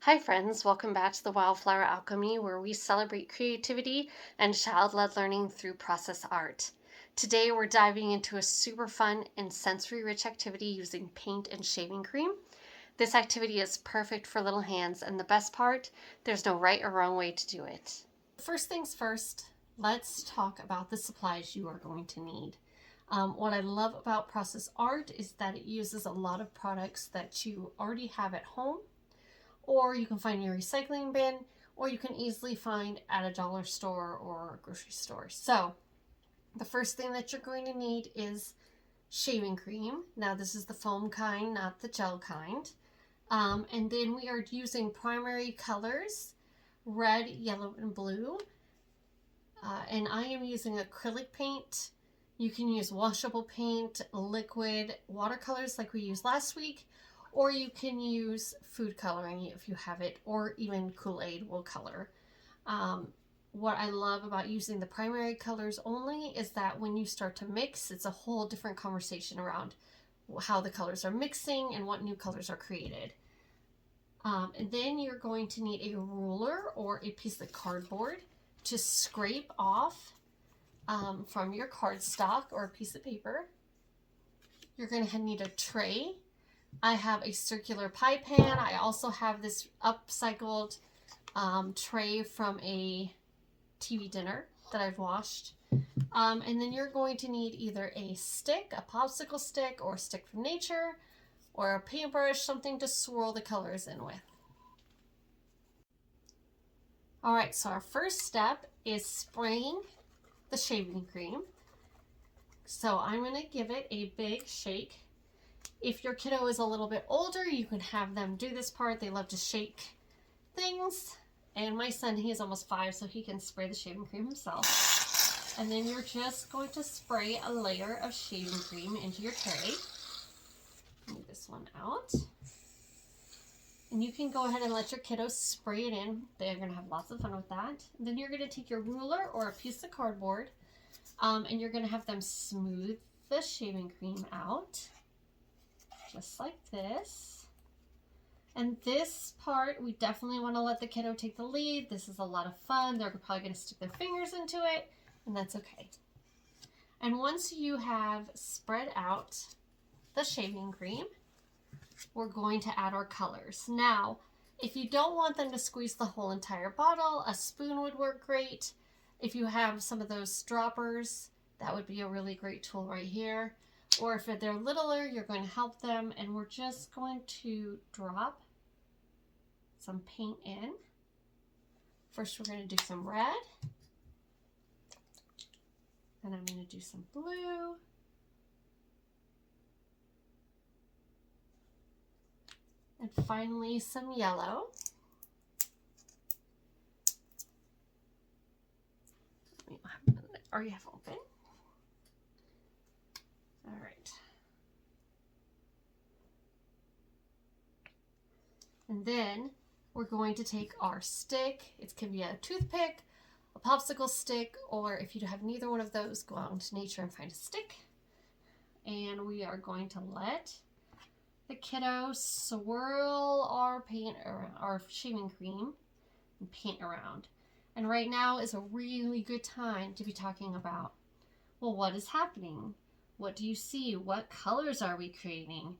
Hi friends, welcome back to the Wildflower Alchemy, where we celebrate creativity and child-led learning through process art. Today we're diving into a super fun and sensory-rich activity using paint and shaving cream. This activity is perfect for little hands, and the best part, there's no right or wrong way to do it. First things first, let's talk about the supplies you are going to need. What I love about process art is that it uses a lot of products that you already have at home, or you can find in your recycling bin, or you can easily find at a dollar store or a grocery store. So the first thing that you're going to need is shaving cream. Now this is the foam kind, not the gel kind. And then we are using primary colors, red, yellow, and blue. And I am using acrylic paint. You can use washable paint, liquid, watercolors like we used last week, or you can use food coloring if you have it, or even Kool-Aid will color. What I love about using the primary colors only is that when you start to mix, it's a whole different conversation around how the colors are mixing and what new colors are created. And then you're going to need a ruler or a piece of cardboard to scrape off from your cardstock or a piece of paper. You're going to need a tray. I have a circular pie pan. I also have this upcycled tray from a TV dinner that I've washed. And then you're going to need either a stick, a popsicle stick, or a stick from nature, or a paintbrush, something to swirl the colors in with. All right, so our first step is spraying the shaving cream. So I'm going to give it a big shake. If your kiddo is a little bit older, you can have them do this part. They love to shake things. And my son, he is almost 5, so he can spray the shaving cream himself. And then you're just going to spray a layer of shaving cream into your tray. Move this one out. And you can go ahead and let your kiddos spray it in. They're going to have lots of fun with that. And then you're going to take your ruler or a piece of cardboard, and you're going to have them smooth the shaving cream out. Just like this. And this part, we definitely want to let the kiddo take the lead. This is a lot of fun. They're probably going to stick their fingers into it, and that's okay. And once you have spread out the shaving cream, we're going to add our colors. Now, if you don't want them to squeeze the whole entire bottle, a spoon would work great. If you have some of those droppers, that would be a really great tool right here. Or if they're littler, you're going to help them, and we're just going to drop some paint in. First, we're going to do some red. Then I'm going to do some blue. And finally, some yellow. Already have open. All right. And then we're going to take our stick. It can be a toothpick, a popsicle stick, or if you have neither one of those, go out into nature and find a stick. And we are going to let the kiddo swirl our paint around, our shaving cream, and paint around. And right now is a really good time to be talking about, well, what is happening? What do you see? What colors are we creating?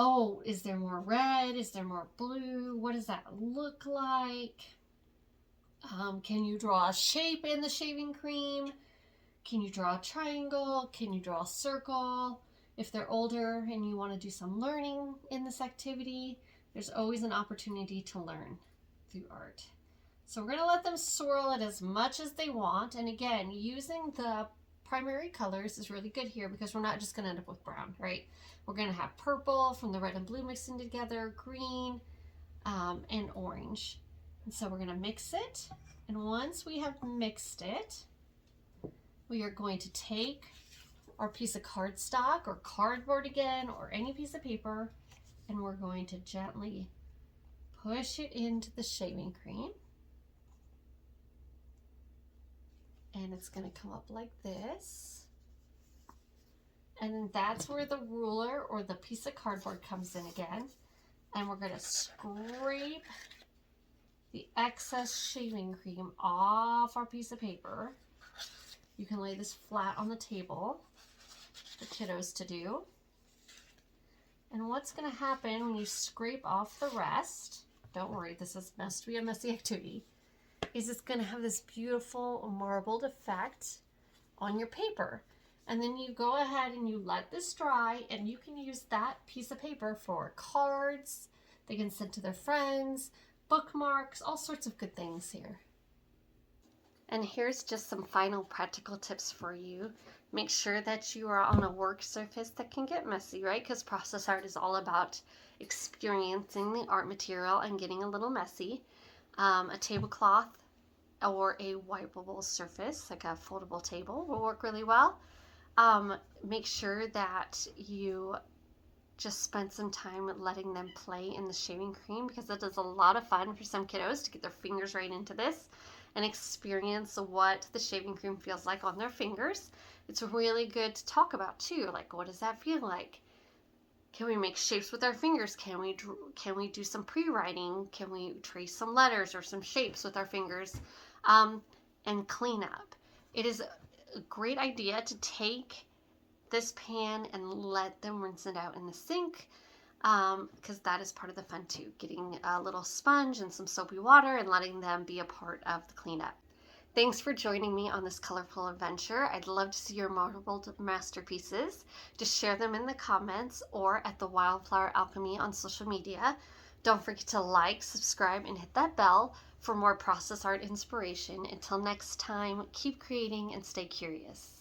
Oh, is there more red? Is there more blue? What does that look like? Can you draw a shape in the shaving cream? Can you draw a triangle? Can you draw a circle? If they're older and you want to do some learning in this activity, there's always an opportunity to learn through art. So we're going to let them swirl it as much as they want. And again, using the primary colors is really good here because we're not just going to end up with brown, right? We're going to have purple from the red and blue mixing together, green, and orange. And so we're going to mix it. And once we have mixed it, we are going to take our piece of cardstock or cardboard again, or any piece of paper, and we're going to gently push it into the shaving cream. And it's going to come up like this. And then that's where the ruler or the piece of cardboard comes in again. And we're going to scrape the excess shaving cream off our piece of paper. You can lay this flat on the table for kiddos to do. And what's going to happen when you scrape off the rest, don't worry, this is must be a messy activity, is it's going to have this beautiful marbled effect on your paper. And then you go ahead and you let this dry, and you can use that piece of paper for cards. They can send to their friends, bookmarks, all sorts of good things here. And here's just some final practical tips for you. Make sure that you are on a work surface that can get messy, right? Because process art is all about experiencing the art material and getting a little messy. A tablecloth or a wipeable surface, like a foldable table, will work really well. Make sure that you just spend some time letting them play in the shaving cream, because it is a lot of fun for some kiddos to get their fingers right into this and experience what the shaving cream feels like on their fingers. It's really good to talk about too, like what does that feel like? Can we make shapes with our fingers? Can we do some pre-writing? Can we trace some letters or some shapes with our fingers? And clean up. It is a great idea to take this pan and let them rinse it out in the sink, because that is part of the fun too, getting a little sponge and some soapy water and letting them be a part of the cleanup. Thanks for joining me on this colorful adventure. I'd love to see your marbled masterpieces. Just share them in the comments or at the Wildflower Alchemy on social media. Don't forget to like, subscribe, and hit that bell for more process art inspiration. Until next time, keep creating and stay curious.